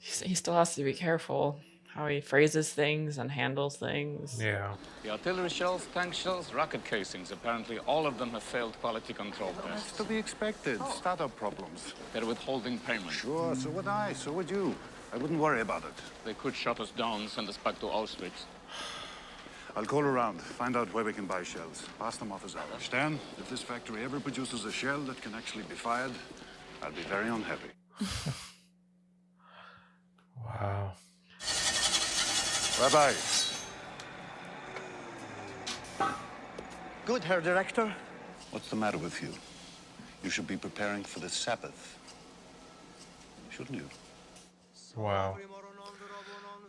He still has to be careful how he phrases things and handles things. Yeah. The artillery shells, tank shells, rocket casings. Apparently, all of them have failed quality control That's tests. to be expected. Startup problems. They're withholding payment. Sure, so would I, so would you. I wouldn't worry about it. They could shut us down, send us back to Auschwitz. I'll call around, find out where we can buy shells. Pass them off as ours. Stan, if this factory ever produces a shell that can actually be fired, I'll be very unhappy. Wow. Bye-bye. Good, Herr Director. What's the matter with you? You should be preparing for the Sabbath. Shouldn't you? Wow.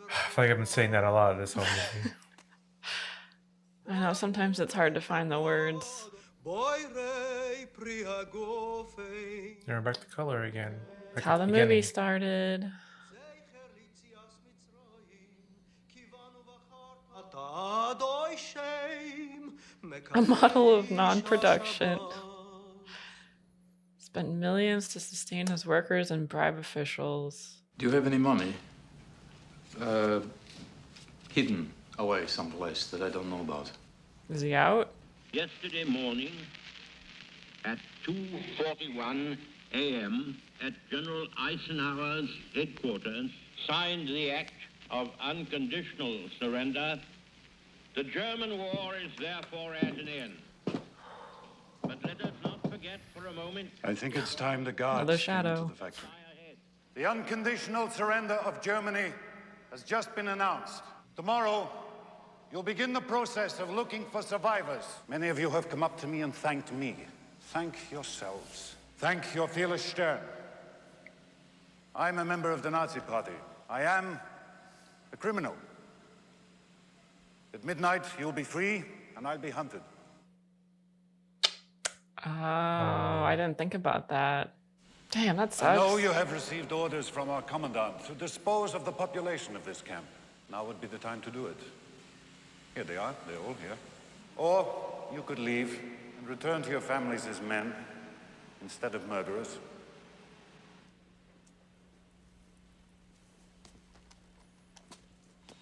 I feel like I've been saying that a lot this whole movie. I know, sometimes it's hard to find the words. They're back to color again. That's how the movie started. A model of non-production. Spent millions to sustain his workers and bribe officials. Do you have any money hidden away someplace that I don't know about? Is he out? Yesterday morning at 2:41 a.m. at General Eisenhower's headquarters, signed the act of unconditional surrender. The German war is therefore at an end. But let us not forget for a moment... I think it's time the guards Another came into shadow. the factory. The unconditional surrender of Germany has just been announced. Tomorrow, you'll begin the process of looking for survivors. Many of you have come up to me and thanked me. Thank yourselves. Thank your fearless Stern. I'm a member of the Nazi Party. I am a criminal. At midnight, you'll be free, and I'll be hunted. Oh, I didn't think about that. Damn, that sucks. I know you have received orders from our commandant to dispose of the population of this camp. Now would be the time to do it. Here they are, they're all here. Or you could leave and return to your families as men instead of murderers.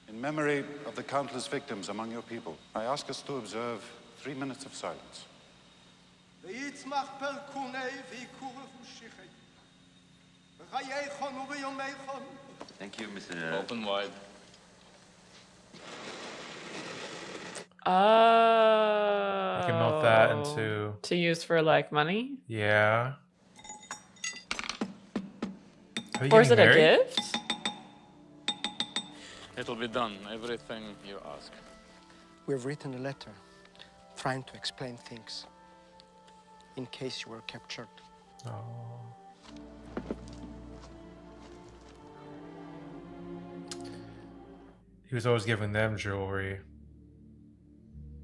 In memory of the countless victims among your people, I ask us to observe 3 minutes of silence. Thank you, Mr. Open wide. Oh. You can melt that into... To use for, like, money? Yeah. Or is it a gift? It'll be done, everything you ask. We've written a letter trying to explain things in case you were captured. Oh. He was always giving them jewelry.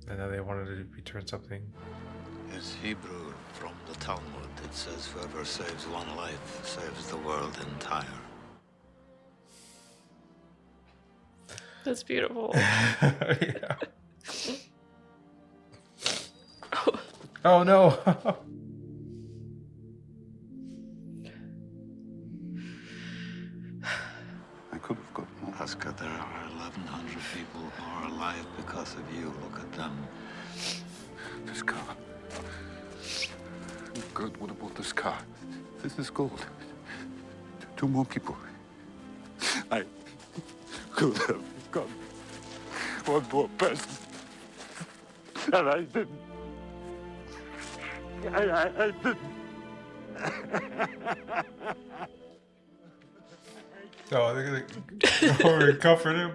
And then they wanted to return something. It's Hebrew from the Talmud. It says, whoever saves one life saves the world entire. That's beautiful. Yeah. Oh no. I could have got more. Oscar, there are 1,100 people who are alive because of you. Look at them. This car. God would have bought this car. This is gold. Two more people. I could have got one more person. And I didn't. I didn't. Oh, they're gonna go over and comfort him.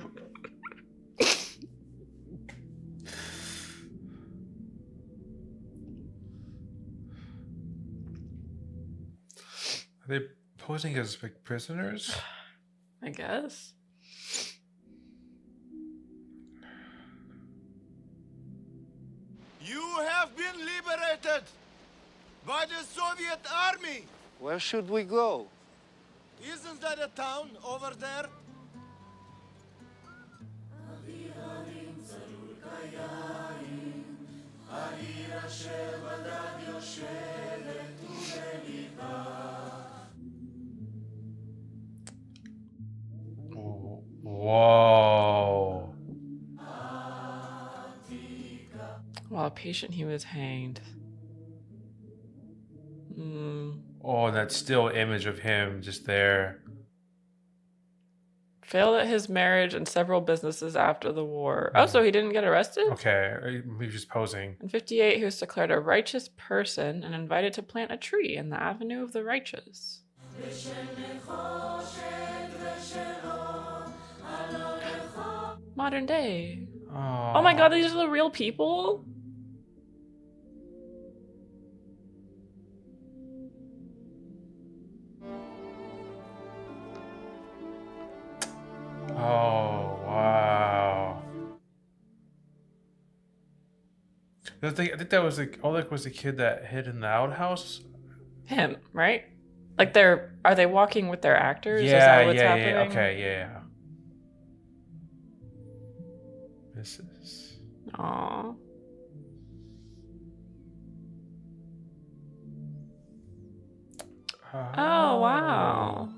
Are they posing as like prisoners? I guess. You have been liberated by the Soviet army. Where should we go? Isn't that a town over there? Whoa. While patient, he was hanged. Oh, and that still image of him just there. Failed at his marriage and several businesses after the war. Oh, so he didn't get arrested? Okay, he was just posing. In 1958, he was declared a righteous person and invited to plant a tree in the Avenue of the Righteous. Modern day. Oh my god, these are the real people? Oh, wow. I think that was like Oleg was the kid that hid in the outhouse. Him, right? Like are they walking with their actors? Yeah, Is that what's yeah, happening? yeah. Okay, yeah. This is. Aww. Oh wow.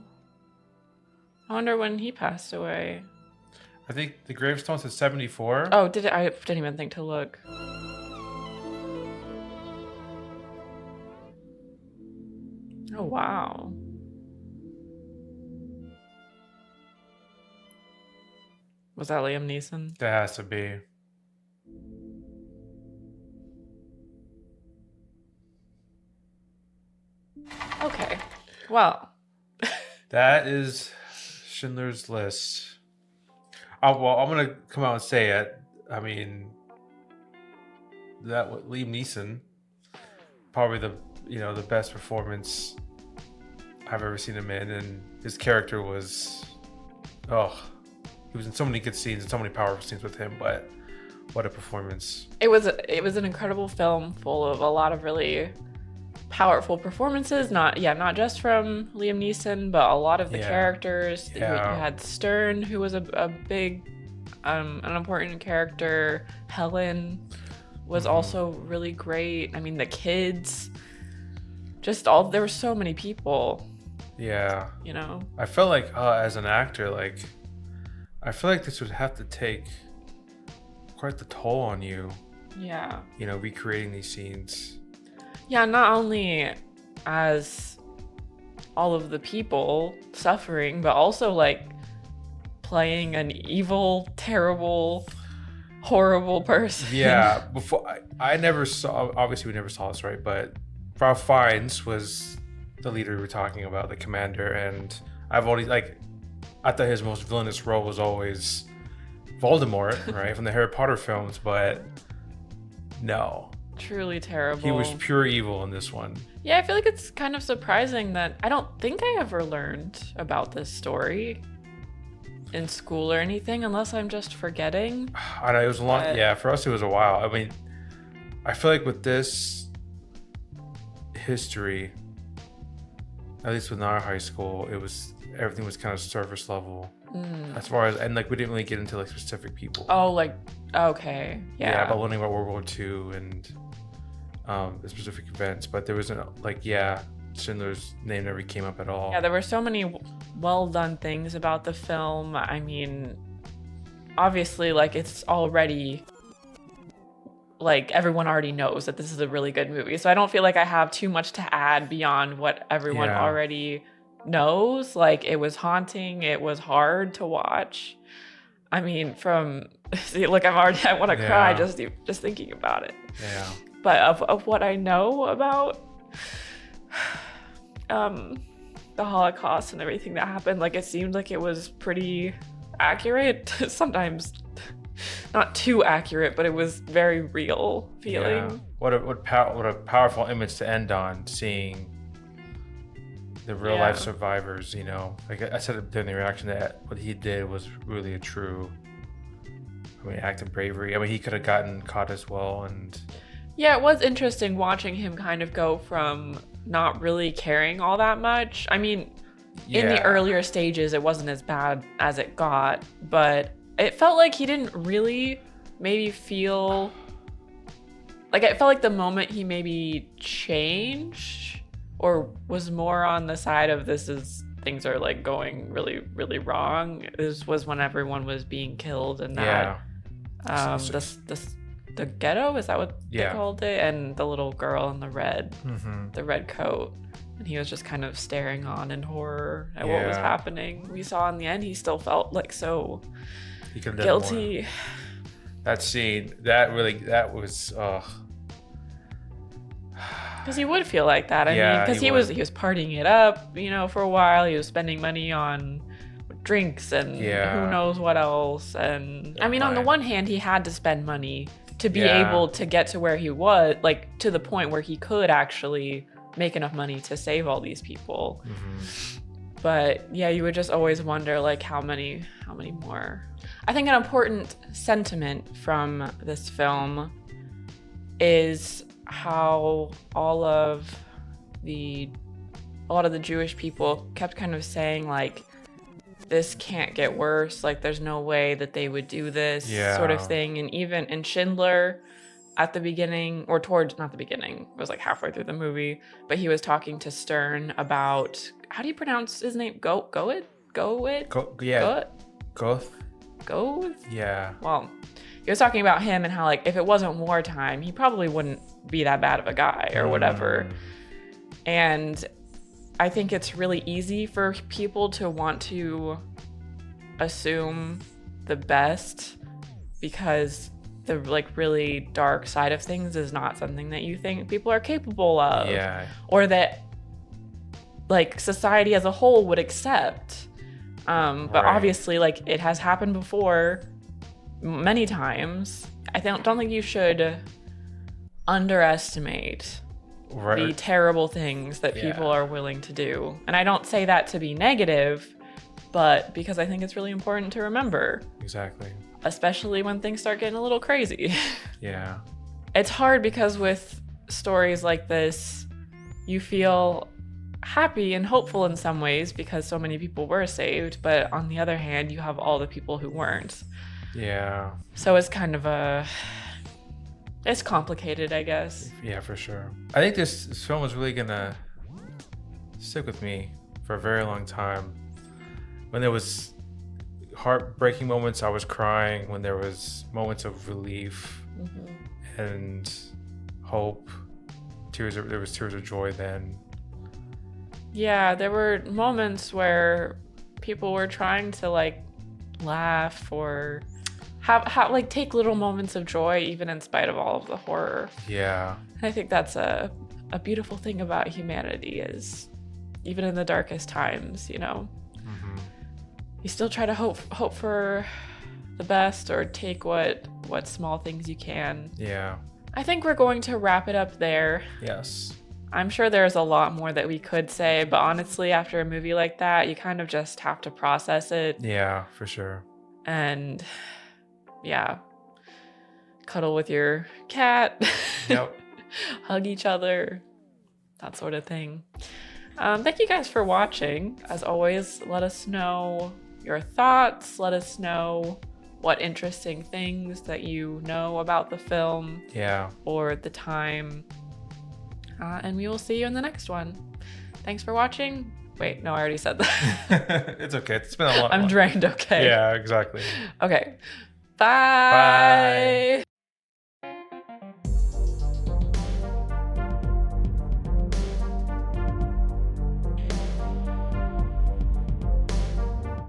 I wonder when he passed away. I think the gravestone said 74. Oh, did it? I didn't even think to look. Oh wow. Was that Liam Neeson? That has to be. Okay. Well. That is Schindler's List. Well, I'm gonna come out and say it. I mean, Liam Neeson, probably the best performance I've ever seen him in, and his character was, he was in so many good scenes and so many powerful scenes with him. But what a performance! It was an incredible film full of a lot of really powerful performances. Not just from Liam Neeson, but a lot of the characters. Yeah. You had Stern, who was a big, an important character. Helen was also really great. I mean, the kids, there were so many people. Yeah. You know? I felt like as an actor, I feel like this would have to take quite the toll on you. Yeah. Recreating these scenes. Yeah, not only as all of the people suffering, but also playing an evil, terrible, horrible person. Yeah, before I never saw. Obviously, we never saw this, right? But Ralph Fiennes was the leader we were talking about, the commander, and I've always I thought his most villainous role was always Voldemort, right, from the Harry Potter films, but no. Truly terrible. He was pure evil in this one. Yeah, I feel like it's kind of surprising that I don't think I ever learned about this story in school or anything, unless I'm just forgetting. I know it was a long. Yeah, for us it was a while. I mean, I feel like with this history, at least with our high school, everything was kind of surface level. As far as, and like we didn't really get into like specific people. Oh, like, okay, yeah. About learning about World War II and the specific events, but there wasn't Schindler's name never came up at all. Yeah, there were so many well done things about the film. I mean, obviously, like it's already, like everyone already knows that this is a really good movie, so I don't feel like I have too much to add beyond what everyone already knows. Like it was haunting, it was hard to watch. I mean, see, look, I want to cry just thinking about it. Yeah. But of what I know about the Holocaust and everything that happened, like it seemed like it was pretty accurate. Sometimes not too accurate, but it was very real feeling. Yeah. What a powerful image to end on, seeing the real life survivors, you know. Like I said during the reaction, that what he did was really a true, act of bravery. I mean, he could have gotten caught as well. And yeah, it was interesting watching him kind of go from not really caring all that much. I mean, in the earlier stages, it wasn't as bad as it got, but it felt like he didn't really maybe feel like, it felt like the moment he maybe changed or was more on the side of things are like going really, really wrong. This was when everyone was being killed and that the ghetto, is that what they called it? And the little girl in the red coat. And he was just kind of staring on in horror at what was happening. We saw in the end, he still felt like so guilty. That scene, that was because he would feel like that. I mean, because he was partying it up, you know, for a while. He was spending money on drinks and who knows what else. And I mean, on the one hand, he had to spend money to be able to get to where he was, like to the point where he could actually make enough money to save all these people. But yeah, you would just always wonder like how many more. I think an important sentiment from this film is how a lot of the Jewish people kept kind of saying like, this can't get worse, like there's no way that they would do this sort of thing. And even in Schindler at the beginning, or towards, not the beginning, it was like halfway through the movie, but he was talking to Stern about, how do you pronounce his name? Goeth? Yeah. Well, he was talking about him and how like if it wasn't wartime, he probably wouldn't be that bad of a guy or whatever. And I think it's really easy for people to want to assume the best because the like really dark side of things is not something that you think people are capable of, or that like society as a whole would accept. But obviously, like it has happened before many times. I don't think you should underestimate the terrible things that people are willing to do. And I don't say that to be negative, but because I think it's really important to remember. Exactly. Especially when things start getting a little crazy. Yeah. It's hard because with stories like this, you feel happy and hopeful in some ways because so many people were saved, but on the other hand, you have all the people who weren't. Yeah. So it's kind of it's complicated, I guess. Yeah, for sure. I think this film is really gonna stick with me for a very long time. When there was heartbreaking moments, I was crying. When there was moments of relief and hope, there was tears of joy then. Yeah, there were moments where people were trying to like laugh or have like take little moments of joy even in spite of all of the horror. Yeah. And I think that's a beautiful thing about humanity is even in the darkest times, you know, you still try to hope for the best or take what small things you can. Yeah. I think we're going to wrap it up there. Yes. I'm sure there's a lot more that we could say, but honestly, after a movie like that, you kind of just have to process it. Yeah, for sure. And yeah, cuddle with your cat. Yep. Hug each other, that sort of thing. Thank you guys for watching. As always, let us know your thoughts. Let us know what interesting things that you know about the film. Yeah. Or the time. And we will see you in the next one. Thanks for watching. Wait, no, I already said that. It's okay. It's been a lot. I'm drained, okay. Yeah, exactly. Okay. Bye. Bye.